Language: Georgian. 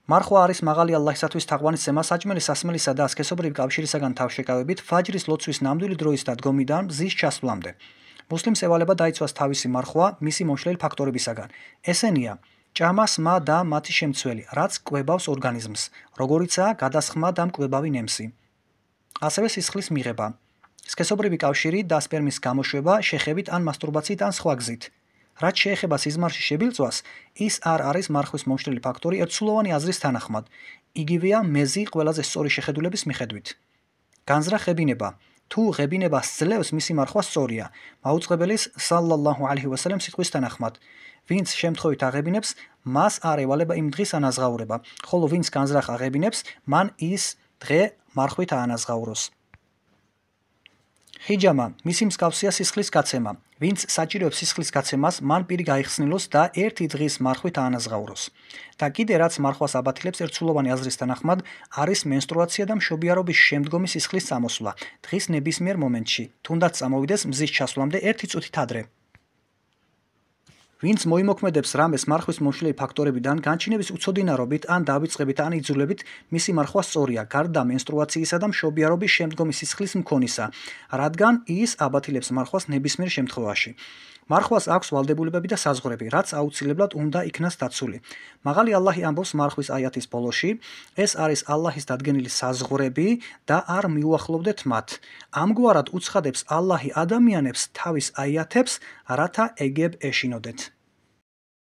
მარხვა არის მაღალი ალლაჰისათვის თაყვანის ზემა საჭმელი სასმელისა და სქესობრივი კავშირისაგან თავშეკავებით ფაჯრის ლოცვის ნამდვილი დროის და დგომიდან მზის ჩასვლამდე. მუსლიმს ევალება დაიცვას თავისი მარხვა მისი მომშლელი ფაქტორებისაგან. ესენია: ჭამა, სმა და მათი შემცველი, რაც კვებავს ორგანიზმს, როგორიცაა გადასხმა და მკვებავი ნემსი. ასევე სისხლის მიღება, სქესობრივი კავშირი და სპერმის გამოშვება შეხებით ან მასტურბაციით ან სხვა გზით. რაც შეეხება სიზმარში შებილწვას, ის არ არის მარხვის მომშლელი ფაქტორი ერთსულოვანი აზრის თანახმად. იგივეა მეზი ყველაზე სწორი შეხედულების მიხედვით. განზრახ ღებინება. თუ ღებინება სძლევს, მისი მარხვა სწორია. მაუწყებელის სალალლაჰუ ალეიჰი ვასალამ სიტყვის თანახმად. ვინც შემთხვევით აღებინებს, მას არ ევალება იმ დღის ანაზღაურება, ხოლო ვინც განზრახ აღებინებს, მან ის დღე მარხვით აანაზღაუროს. ხიჯამა, მისი მსგავსია სისხლის გაცემა. ვინც საჭიროებს სისხლის გაცემას, მან პირი გაიხსნილოს და ერთი დღის მარხვით აანაზღაუროს. და კიდე რაც მარხვას აბათილებს ერთსულოვანი აზრის თანახმად, არის მენსტრუაცია და მშობიარობის შემდგომი სისხლის წამოსვლა, დღის ნებისმიერ მომენტში, თუნდაც წამოვიდეს მზის ჩასვლამდე ერთი წუთით ადრე. ვინც მოიმოქმედებს რამეს მარხვის მომშლელი ფაქტორებიდან განჩინების უცოდინარობით ან დავიწყებით ან იძულებით, მისი მარხვა სწორია, გარდა მენსტრუაციისა და მშობიარობის შემდგომი სისხლის მქონისა, რადგან ის აბათილებს მარხვას ნებისმიერ შემთხვევაში. მარხვას აქვს ვალდებულებები და საზღვრები, რაც აუცილებლად უნდა იქნას დაცული. მაღალი ალლაჰი ამბობს მარხვის აიათის ბოლოში: ეს არის ალლაჰის დადგენილი საზღვრები და არ მიუახლოვდეთ მათ. ამგვარად უცხადებს ალლაჰი ადამიანებს თავის აიათებს, რათა ეგებ ეშინოდეთ.